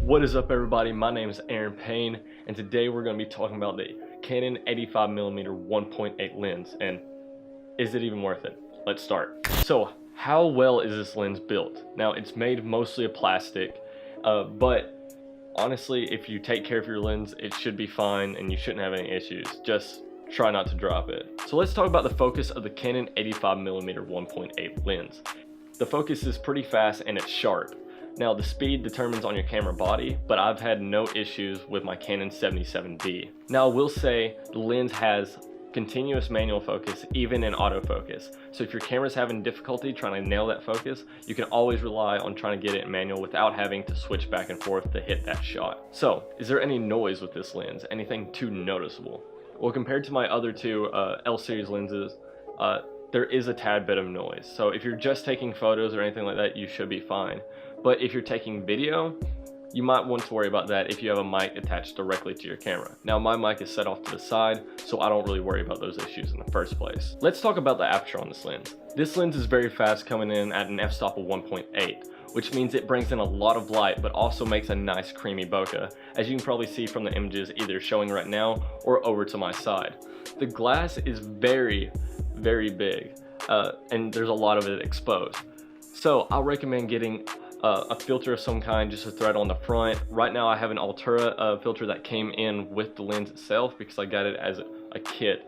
What is up, everybody? My name is Aaron Payne, and today we're going to be talking about the Canon 85mm 1.8 lens, and is it even worth it? Let's start. So, how well is this lens built? Now, it's made mostly of plastic, but honestly, if you take care of your lens, it should be fine and you shouldn't have any issues. Just try not to drop it. So let's talk about the focus of the Canon 85mm 1.8 lens. The focus is pretty fast and it's sharp. Now, the speed determines on your camera body, but I've had no issues with my Canon 77D. Now, I will say the lens has continuous manual focus even in autofocus. So if your camera's having difficulty trying to nail that focus, you can always rely on trying to get it in manual without having to switch back and forth to hit that shot. So, is there any noise with this lens? Anything too noticeable? Well, compared to my other two L series lenses, there is a tad bit of noise. So if you're just taking photos or anything like that, you should be fine. But if you're taking video, you might want to worry about that if you have a mic attached directly to your camera. Now, my mic is set off to the side, so I don't really worry about those issues in the first place. Let's talk about the aperture on this lens. This lens is very fast, coming in at an f-stop of 1.8, which means it brings in a lot of light, but also makes a nice creamy bokeh, as you can probably see from the images either showing right now or over to my side. The glass is very, very big, and there's a lot of it exposed. So I'll recommend getting a filter of some kind, just a thread on the front. Right now I have an Altura filter that came in with the lens itself because I got it as a kit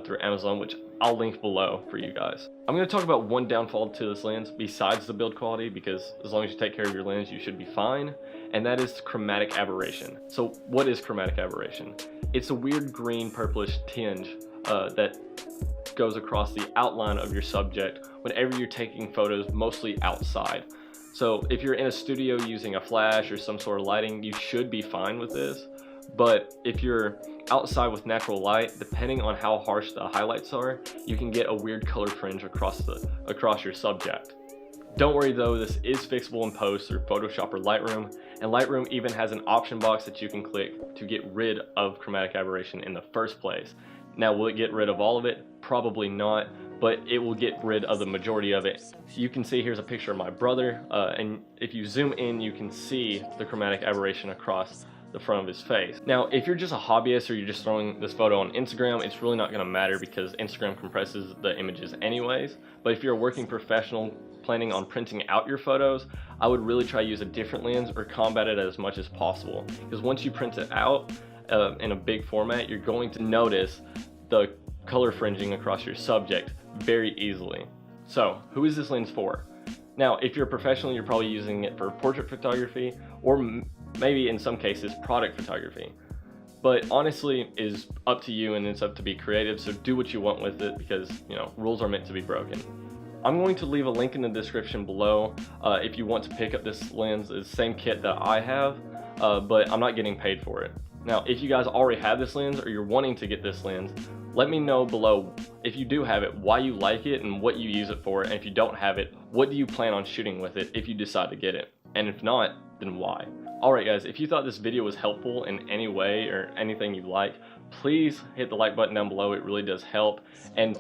through Amazon, which I'll link below for you guys. I'm going to talk about one downfall to this lens besides the build quality, because as long as you take care of your lens, you should be fine, and that is chromatic aberration. So what is chromatic aberration? It's a weird green purplish tinge that goes across the outline of your subject whenever you're taking photos mostly outside. So if you're in a studio using a flash or some sort of lighting, you should be fine with this. But if you're outside with natural light, depending on how harsh the highlights are, you can get a weird color fringe across your subject. Don't worry though, this is fixable in post through Photoshop or Lightroom, and Lightroom even has an option box that you can click to get rid of chromatic aberration in the first place. Now, will it get rid of all of it? Probably not, but it will get rid of the majority of it. You can see here's a picture of my brother, and if you zoom in, you can see the chromatic aberration across the front of his face. Now, if you're just a hobbyist or you're just throwing this photo on Instagram, it's really not gonna matter because Instagram compresses the images anyways. But if you're a working professional planning on printing out your photos, I would really try to use a different lens or combat it as much as possible. Because once you print it out in a big format, you're going to notice the color fringing across your subject very easily. So, who is this lens for? Now, if you're a professional, you're probably using it for portrait photography, or maybe in some cases, product photography. But honestly, is up to you, and it's up to be creative, so do what you want with it, because, you know, rules are meant to be broken. I'm going to leave a link in the description below if you want to pick up this lens. It's the same kit that I have, but I'm not getting paid for it. Now, if you guys already have this lens or you're wanting to get this lens, let me know below, if you do have it, why you like it and what you use it for, and if you don't have it, what do you plan on shooting with it if you decide to get it, and if not, then why? Alright guys, if you thought this video was helpful in any way or anything you like, please hit the like button down below. It really does help, and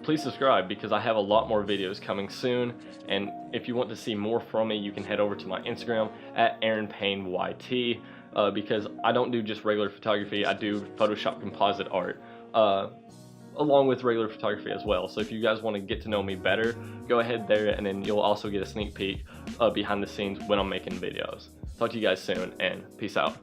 please subscribe because I have a lot more videos coming soon. And if you want to see more from me, you can head over to my Instagram at AaronPayneYT, because I don't do just regular photography, I do Photoshop composite art along with regular photography as well. So if you guys want to get to know me better, go ahead there, and then you'll also get a sneak peek behind the scenes when I'm making videos. Talk to you guys soon, and peace out.